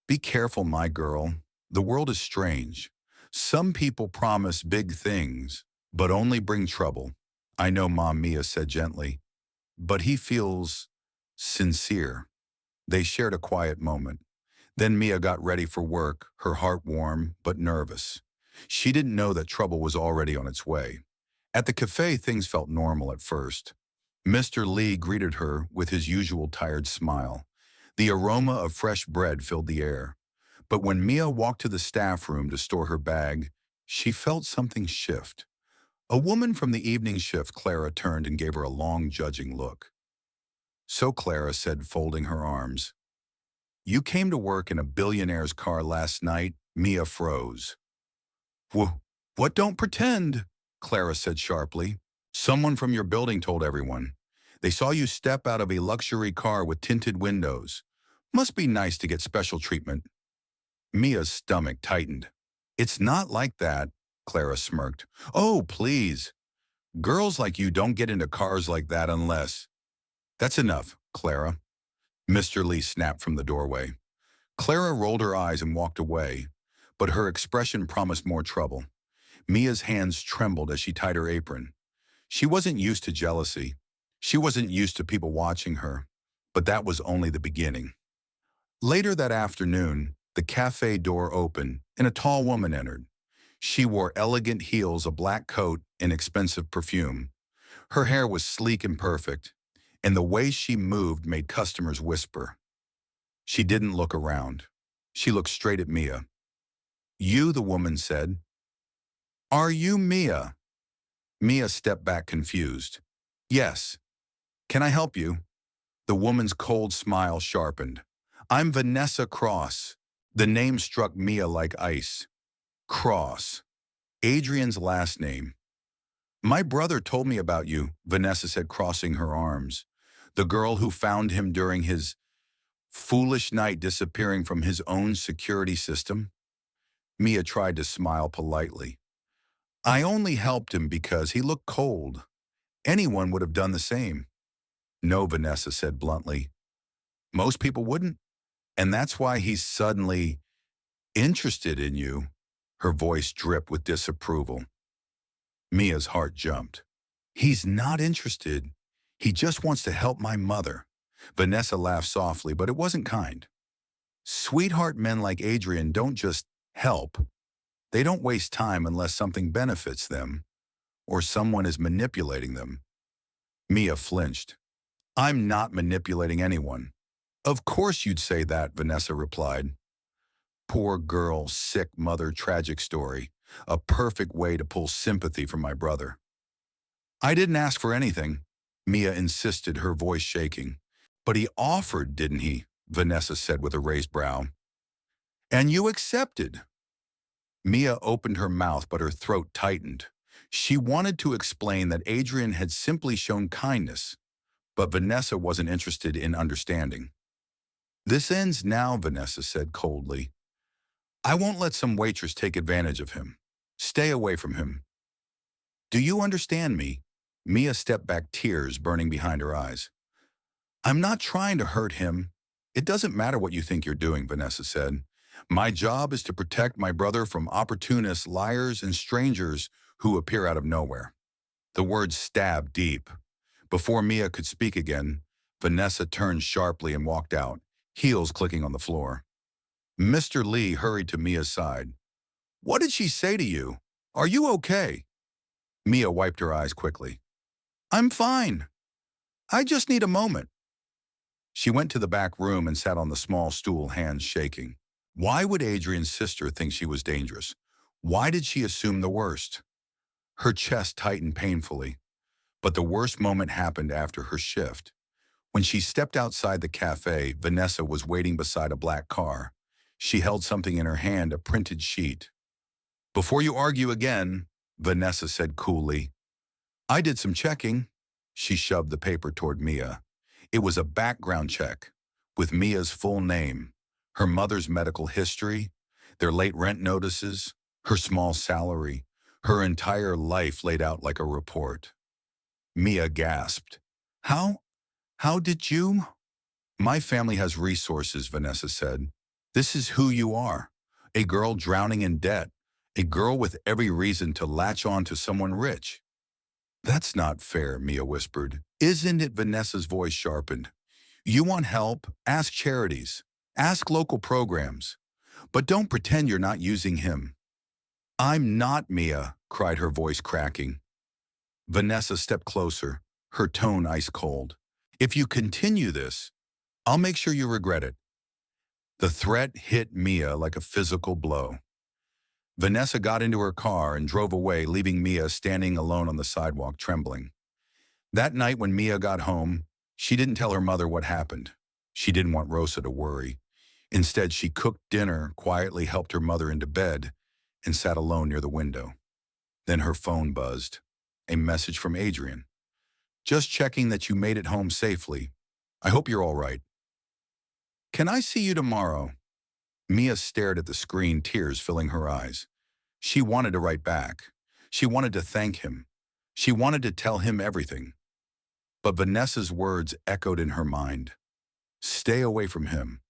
[SPEAKER 1] Be careful, my girl. The world is strange. Some people promise big things, but only bring trouble. I know, Mom, Mia said gently. But he feels sincere. They shared a quiet moment. Then Mia got ready for work, her heart warm but nervous. She didn't know that trouble was already on its way. At the cafe, things felt normal at first. Mr. Lee greeted her with his usual tired smile. The aroma of fresh bread filled the air. But when Mia walked to the staff room to store her bag, she felt something shift. A woman from the evening shift, Clara, turned and gave her a long, judging look. So Clara said, folding her arms, you came to work in a billionaire's car last night? Mia froze. What, don't pretend, Clara said sharply. Someone from your building told everyone. They saw you step out of a luxury car with tinted windows. Must be nice to get special treatment. Mia's stomach tightened. It's not like that, Clara smirked. Oh, please. Girls like you don't get into cars like that unless... That's enough, Clara. Mr. Lee snapped from the doorway. Clara rolled her eyes and walked away, but her expression promised more trouble. Mia's hands trembled as she tied her apron. She wasn't used to jealousy. She wasn't used to people watching her, but that was only the beginning. Later that afternoon, the cafe door opened and a tall woman entered. She wore elegant heels, a black coat, and expensive perfume. Her hair was sleek and perfect, and the way she moved made customers whisper. She didn't look around. She looked straight at Mia. You, the woman said. Are you Mia? Mia stepped back confused. Yes. Can I help you? The woman's cold smile sharpened. I'm Vanessa Cross. The name struck Mia like ice. Cross. Adrian's last name. My brother told me about you, Vanessa said, crossing her arms. The girl who found him during his foolish night disappearing from his own security system. Mia tried to smile politely. I only helped him because he looked cold. Anyone would have done the same. No, Vanessa said bluntly. Most people wouldn't. And that's why he's suddenly interested in you. Her voice dripped with disapproval. Mia's heart jumped. He's not interested. He just wants to help my mother. Vanessa laughed softly, but it wasn't kind. Sweetheart men like Adrian don't just help. They don't waste time unless something benefits them or someone is manipulating them. Mia flinched. I'm not manipulating anyone. Of course you'd say that, Vanessa replied. Poor girl, sick mother, tragic story. A perfect way to pull sympathy from my brother. I didn't ask for anything, Mia insisted, her voice shaking. But he offered, didn't he? Vanessa said with a raised brow. And you accepted. Mia opened her mouth, but her throat tightened. She wanted to explain that Adrian had simply shown kindness, but Vanessa wasn't interested in understanding. This ends now, Vanessa said coldly. I won't let some waitress take advantage of him. Stay away from him. Do you understand me? Mia stepped back, tears burning behind her eyes. I'm not trying to hurt him. It doesn't matter what you think you're doing, Vanessa said. My job is to protect my brother from opportunists, liars, and strangers who appear out of nowhere. The words stabbed deep. Before Mia could speak again, Vanessa turned sharply and walked out, heels clicking on the floor. Mr. Lee hurried to Mia's side. What did she say to you? Are you okay? Mia wiped her eyes quickly. I'm fine. I just need a moment. She went to the back room and sat on the small stool, hands shaking. Why would Adrian's sister think she was dangerous? Why did she assume the worst? Her chest tightened painfully. But the worst moment happened after her shift. When she stepped outside the cafe, Vanessa was waiting beside a black car. She held something in her hand, a printed sheet. Before you argue again, Vanessa said coolly. I did some checking. She shoved the paper toward Mia. It was a background check with Mia's full name, her mother's medical history, their late rent notices, her small salary, her entire life laid out like a report. Mia gasped. How did you? My family has resources, Vanessa said. This is who you are. A girl drowning in debt. A girl with every reason to latch on to someone rich. That's not fair, Mia whispered. Isn't it? Vanessa's voice sharpened. You want help? Ask charities. Ask local programs. But don't pretend you're not using him. I'm not, Mia, cried her voice cracking. Vanessa stepped closer, her tone ice cold. If you continue this, I'll make sure you regret it. The threat hit Mia like a physical blow. Vanessa got into her car and drove away, leaving Mia standing alone on the sidewalk, trembling. That night when Mia got home, she didn't tell her mother what happened. She didn't want Rosa to worry. Instead, she cooked dinner, quietly helped her mother into bed, and sat alone near the window. Then her phone buzzed. A message from Adrian. Just checking that you made it home safely. I hope you're all right. Can I see you tomorrow? Mia stared at the screen, tears filling her eyes. She wanted to write back. She wanted to thank him. She wanted to tell him everything. But Vanessa's words echoed in her mind. Stay away from him.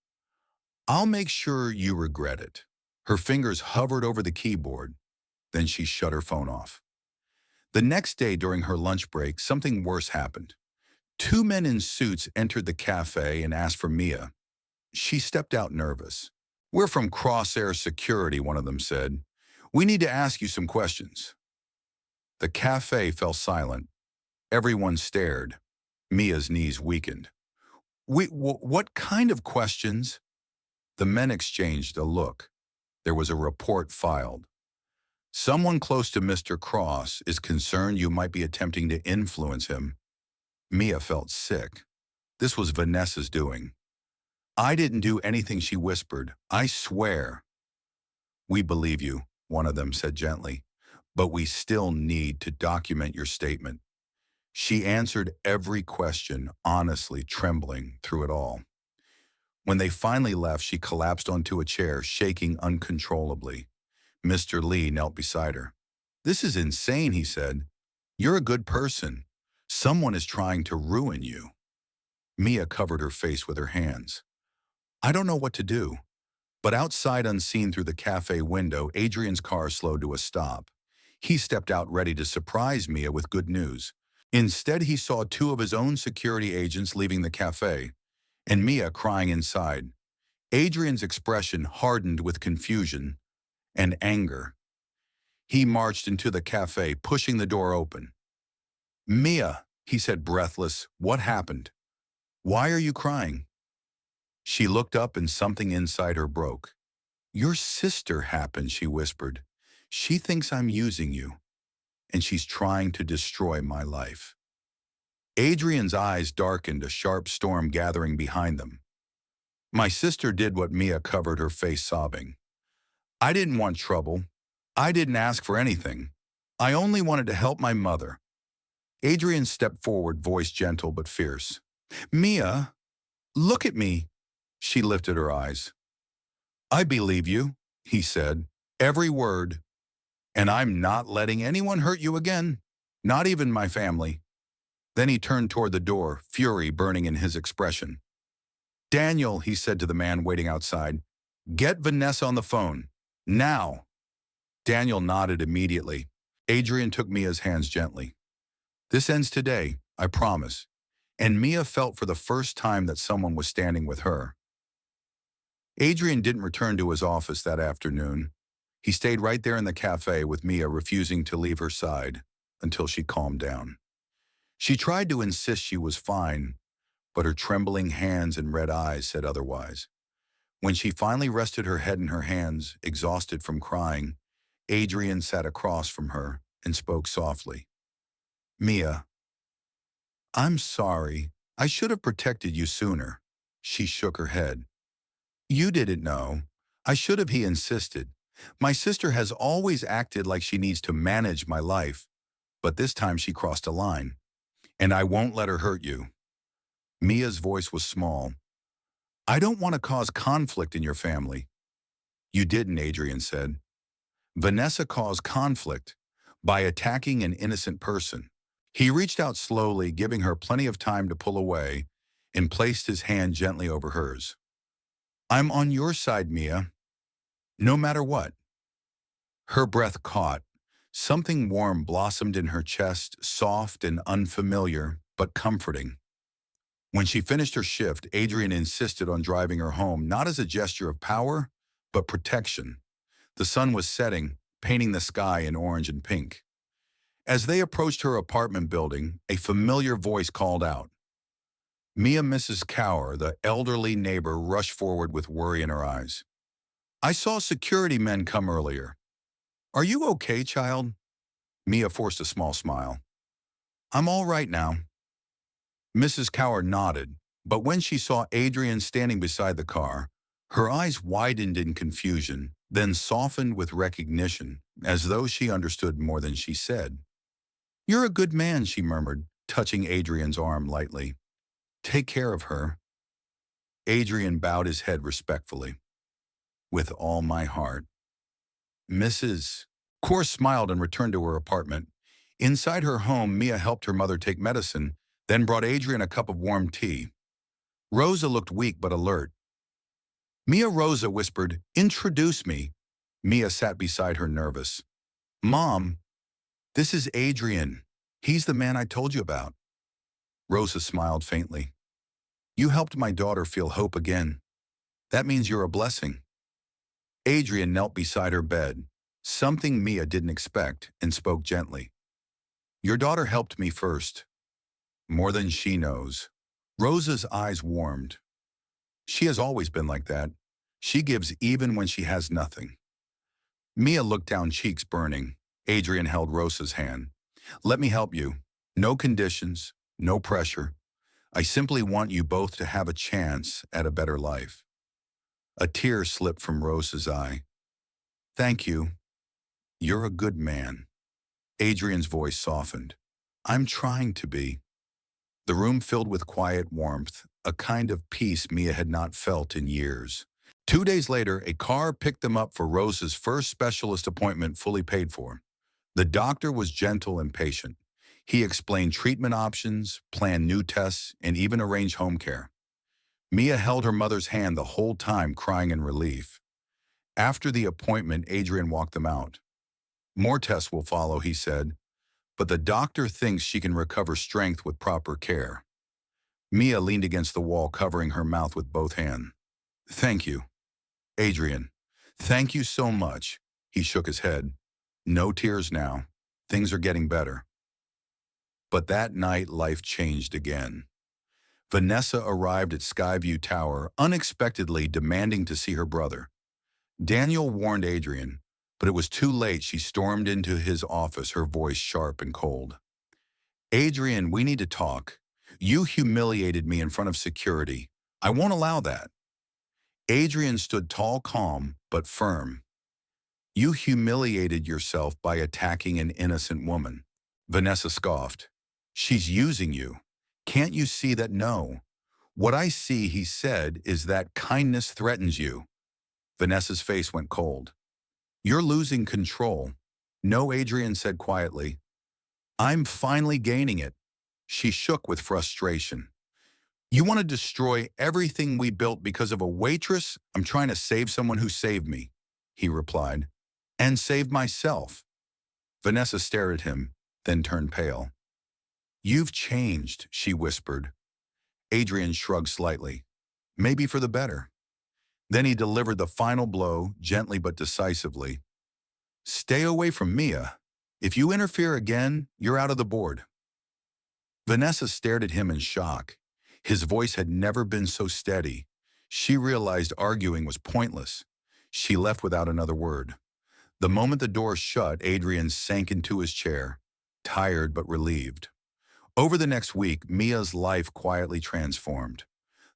[SPEAKER 1] I'll make sure you regret it. Her fingers hovered over the keyboard. Then she shut her phone off. The next day during her lunch break, something worse happened. Two men in suits entered the cafe and asked for Mia. She stepped out nervous. We're from Crosshair Security, one of them said. We need to ask you some questions. The cafe fell silent. Everyone stared. Mia's knees weakened. What kind of questions? The men exchanged a look. There was a report filed. Someone close to Mr. Cross is concerned you might be attempting to influence him. Mia felt sick. This was Vanessa's doing. I didn't do anything, she whispered. I swear. We believe you, one of them said gently, but we still need to document your statement. She answered every question, honestly, trembling through it all. When they finally left, she collapsed onto a chair, shaking uncontrollably. Mr. Lee knelt beside her. This is insane, he said. You're a good person. Someone is trying to ruin you. Mia covered her face with her hands. I don't know what to do. But outside, unseen through the cafe window, Adrian's car slowed to a stop. He stepped out ready to surprise Mia with good news. Instead, he saw two of his own security agents leaving the cafe, and Mia crying inside. Adrian's expression hardened with confusion and anger. He marched into the cafe, pushing the door open. Mia, he said breathless, what happened? Why are you crying? She looked up and something inside her broke. Your sister happened, she whispered. She thinks I'm using you, and she's trying to destroy my life. Adrian's eyes darkened, a sharp storm gathering behind them. My sister did what. Mia covered her face, sobbing. I didn't want trouble. I didn't ask for anything. I only wanted to help my mother. Adrian stepped forward, voice gentle but fierce. Mia, look at me. She lifted her eyes. I believe you, he said, every word. And I'm not letting anyone hurt you again, not even my family. Then he turned toward the door, fury burning in his expression. Daniel, he said to the man waiting outside, get Vanessa on the phone, now. Daniel nodded immediately. Adrian took Mia's hands gently. This ends today, I promise. And Mia felt for the first time that someone was standing with her. Adrian didn't return to his office that afternoon. He stayed right there in the cafe with Mia, refusing to leave her side until she calmed down. She tried to insist she was fine, but her trembling hands and red eyes said otherwise. When she finally rested her head in her hands, exhausted from crying, Adrian sat across from her and spoke softly. Mia, I'm sorry. I should have protected you sooner. She shook her head. You didn't know. I should have, he insisted. My sister has always acted like she needs to manage my life, but this time she crossed a line, and I won't let her hurt you. Mia's voice was small. I don't want to cause conflict in your family. You didn't, Adrian said. Vanessa caused conflict by attacking an innocent person. He reached out slowly, giving her plenty of time to pull away, and placed his hand gently over hers. I'm on your side, Mia, no matter what. Her breath caught. Something warm blossomed in her chest, soft and unfamiliar, but comforting. When she finished her shift, Adrian insisted on driving her home, not as a gesture of power, but protection. The sun was setting, painting the sky in orange and pink. As they approached her apartment building, a familiar voice called out. Mia, Mrs. Cower, the elderly neighbor, rushed forward with worry in her eyes. I saw security men come earlier. Are you okay, child? Mia forced a small smile. I'm all right now. Mrs. Cower nodded, but when she saw Adrian standing beside the car, her eyes widened in confusion, then softened with recognition, as though she understood more than she said. You're a good man, she murmured, touching Adrian's arm lightly. Take care of her. Adrian bowed his head respectfully. With all my heart. Mrs. Kaur smiled and returned to her apartment. Inside her home, Mia helped her mother take medicine, then brought Adrian a cup of warm tea. Rosa looked weak but alert. Mia, Rosa whispered, introduce me. Mia sat beside her, nervous. Mom, this is Adrian. He's the man I told you about. Rosa smiled faintly. You helped my daughter feel hope again. That means you're a blessing. Adrian knelt beside her bed, something Mia didn't expect, and spoke gently. Your daughter helped me first. More than she knows. Rosa's eyes warmed. She has always been like that. She gives even when she has nothing. Mia looked down, cheeks burning. Adrian held Rosa's hand. Let me help you. No conditions, no pressure. I simply want you both to have a chance at a better life. A tear slipped from Rose's eye. Thank you. You're a good man. Adrian's voice softened. I'm trying to be. The room filled with quiet warmth, a kind of peace Mia had not felt in years. 2 days later, a car picked them up for Rose's first specialist appointment fully paid for. The doctor was gentle and patient. He explained treatment options, planned new tests, and even arranged home care. Mia held her mother's hand the whole time, crying in relief. After the appointment, Adrian walked them out. More tests will follow, he said, but the doctor thinks she can recover strength with proper care. Mia leaned against the wall, covering her mouth with both hands. Thank you, Adrian. Thank you so much. He shook his head. No tears now. Things are getting better. But that night, life changed again. Vanessa arrived at Skyview Tower, unexpectedly demanding to see her brother. Daniel warned Adrian, but it was too late. She stormed into his office, her voice sharp and cold. Adrian, we need to talk. You humiliated me in front of security. I won't allow that. Adrian stood tall, calm, but firm. You humiliated yourself by attacking an innocent woman. Vanessa scoffed. She's using you. Can't you see that? No. What I see, he said, is that kindness threatens you. Vanessa's face went cold. You're losing control. No, Adrian said quietly. I'm finally gaining it. She shook with frustration. You want to destroy everything we built because of a waitress? I'm trying to save someone who saved me, he replied. And save myself. Vanessa stared at him, then turned pale. You've changed, she whispered. Adrian shrugged slightly. Maybe for the better. Then he delivered the final blow, gently but decisively. Stay away from Mia. If you interfere again, you're out of the board. Vanessa stared at him in shock. His voice had never been so steady. She realized arguing was pointless. She left without another word. The moment the door shut, Adrian sank into his chair, tired but relieved. Over the next week, Mia's life quietly transformed.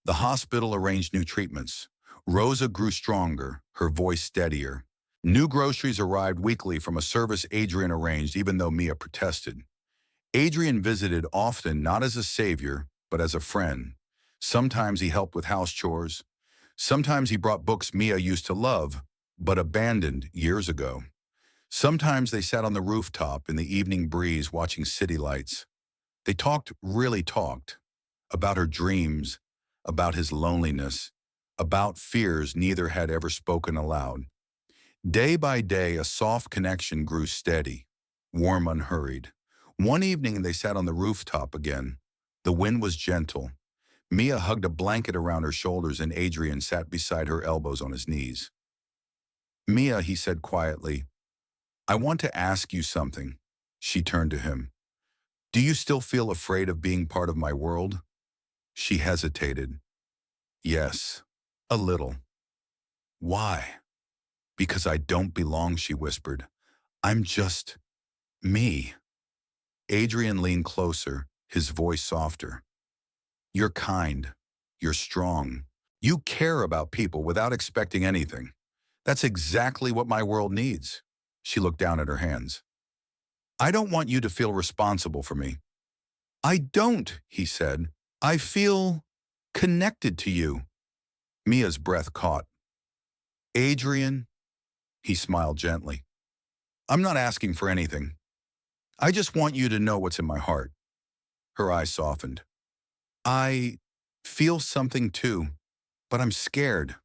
[SPEAKER 1] The hospital arranged new treatments. Rosa grew stronger, her voice steadier. New groceries arrived weekly from a service Adrian arranged, even though Mia protested. Adrian visited often, not as a savior, but as a friend. Sometimes he helped with house chores. Sometimes he brought books Mia used to love, but abandoned years ago. Sometimes they sat on the rooftop in the evening breeze watching city lights. They really talked, about her dreams, about his loneliness, about fears neither had ever spoken aloud. Day by day, a soft connection grew steady, warm, unhurried. One evening, they sat on the rooftop again. The wind was gentle. Mia hugged a blanket around her shoulders and Adrian sat beside her, elbows on his knees. Mia, he said quietly, I want to ask you something. She turned to him. Do you still feel afraid of being part of my world? She hesitated. Yes, a little. Why? Because I don't belong, she whispered. I'm just me. Adrian leaned closer, his voice softer. You're kind. You're strong. You care about people without expecting anything. That's exactly what my world needs. She looked down at her hands. I don't want you to feel responsible for me. I don't, he said. I feel connected to you. Mia's breath caught. Adrian, he smiled gently. I'm not asking for anything. I just want you to know what's in my heart. Her eyes softened. I feel something too, but I'm scared.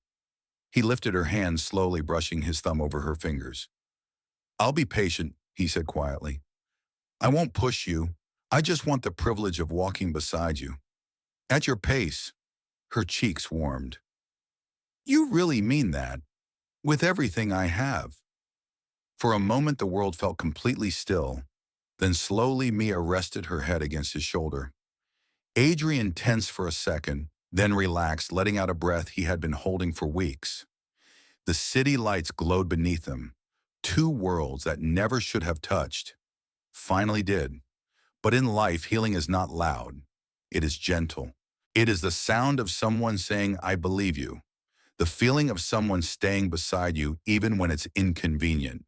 [SPEAKER 1] He lifted her hand slowly, brushing his thumb over her fingers. I'll be patient, he said quietly. I won't push you. I just want the privilege of walking beside you. At your pace. Her cheeks warmed. You really mean that? With everything I have? For a moment, the world felt completely still. Then slowly, Mia rested her head against his shoulder. Adrian tensed for a second, then relaxed, letting out a breath he had been holding for weeks. The city lights glowed beneath them. Two worlds that never should have touched. Finally did. But in life, healing is not loud. It is gentle. It is the sound of someone saying, I believe you. The feeling of someone staying beside you even when it's inconvenient.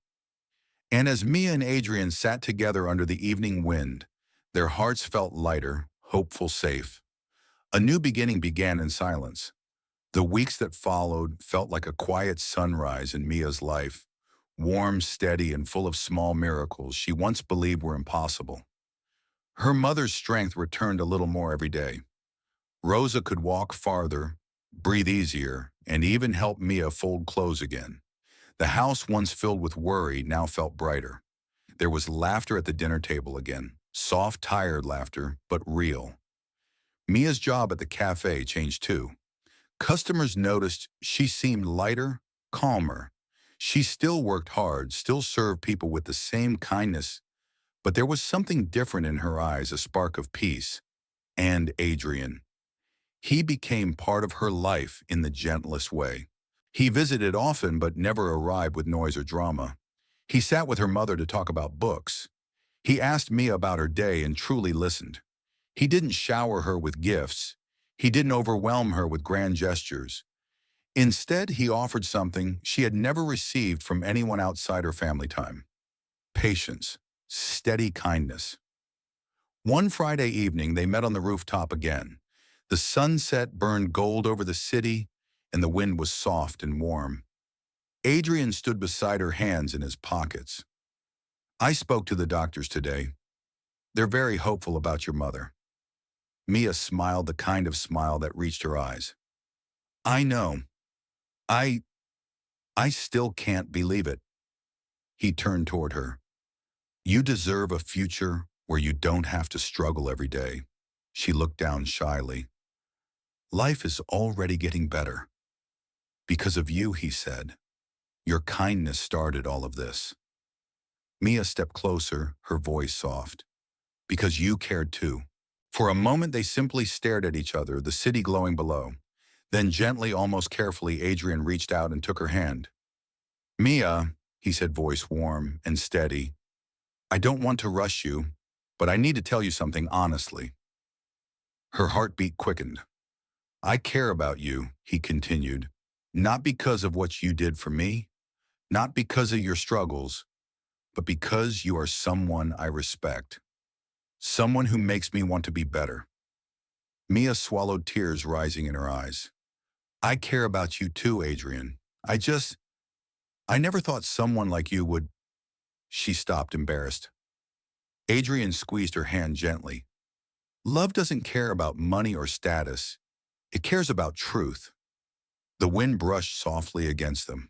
[SPEAKER 1] And as Mia and Adrian sat together under the evening wind, their hearts felt lighter, hopeful, safe. A new beginning began in silence. The weeks that followed felt like a quiet sunrise in Mia's life, warm, steady, and full of small miracles she once believed were impossible. Her mother's strength returned a little more every day. Rosa could walk farther, breathe easier, and even help Mia fold clothes again. The house once filled with worry now felt brighter. There was laughter at the dinner table again, soft, tired laughter, but real. Mia's job at the cafe changed too. Customers noticed she seemed lighter, calmer. She still worked hard, still served people with the same kindness, but there was something different in her eyes, a spark of peace. And Adrian. He became part of her life in the gentlest way. He visited often but never arrived with noise or drama. He sat with her mother to talk about books. He asked Mia about her day and truly listened. He didn't shower her with gifts. He didn't overwhelm her with grand gestures. Instead, he offered something she had never received from anyone outside her family time: patience, steady kindness. One Friday evening, they met on the rooftop again. The sunset burned gold over the city, and the wind was soft and warm. Adrian stood beside her, hands in his pockets. I spoke to the doctors today. They're very hopeful about your mother. Mia smiled, the kind of smile that reached her eyes. I know. I still can't believe it. He turned toward her. You deserve a future where you don't have to struggle every day. She looked down shyly. Life is already getting better. Because of you, he said. Your kindness started all of this. Mia stepped closer, her voice soft. Because you cared too. For a moment, they simply stared at each other, the city glowing below. Then gently, almost carefully, Adrian reached out and took her hand. Mia, he said, voice warm and steady, I don't want to rush you, but I need to tell you something honestly. Her heartbeat quickened. I care about you, he continued, not because of what you did for me, not because of your struggles, but because you are someone I respect, someone who makes me want to be better. Mia swallowed, tears rising in her eyes. I care about you too, Adrian. I never thought someone like you would. She stopped, embarrassed. Adrian squeezed her hand gently. Love doesn't care about money or status. It cares about truth. The wind brushed softly against them.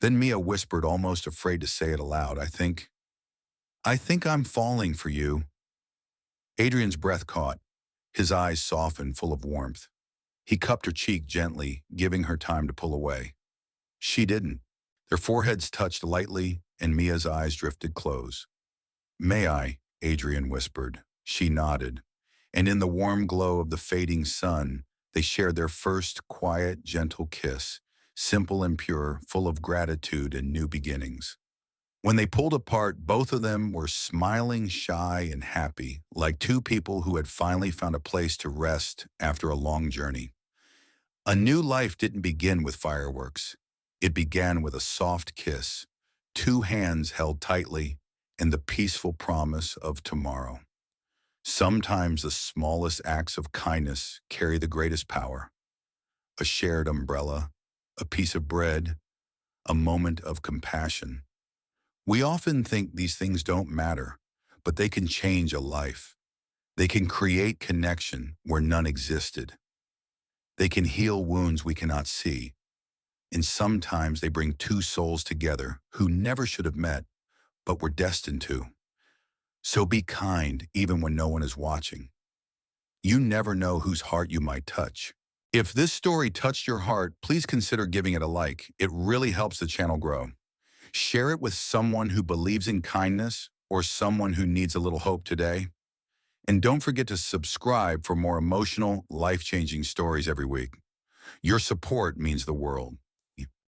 [SPEAKER 1] Then Mia whispered, almost afraid to say it aloud, I think I'm falling for you. Adrian's breath caught. His eyes softened, full of warmth. He cupped her cheek gently, giving her time to pull away. She didn't. Their foreheads touched lightly, and Mia's eyes drifted close. May I? Adrian whispered. She nodded. And in the warm glow of the fading sun, they shared their first quiet, gentle kiss, simple and pure, full of gratitude and new beginnings. When they pulled apart, both of them were smiling, shy, and happy, like two people who had finally found a place to rest after a long journey. A new life didn't begin with fireworks. It began with a soft kiss, two hands held tightly, and the peaceful promise of tomorrow. Sometimes the smallest acts of kindness carry the greatest power. A shared umbrella, a piece of bread, a moment of compassion. We often think these things don't matter, but they can change a life. They can create connection where none existed. They can heal wounds we cannot see. And sometimes they bring two souls together who never should have met, but were destined to. So be kind even when no one is watching. You never know whose heart you might touch. If this story touched your heart, please consider giving it a like. It really helps the channel grow. Share it with someone who believes in kindness or someone who needs a little hope today. And don't forget to subscribe for more emotional, life-changing stories every week. Your support means the world.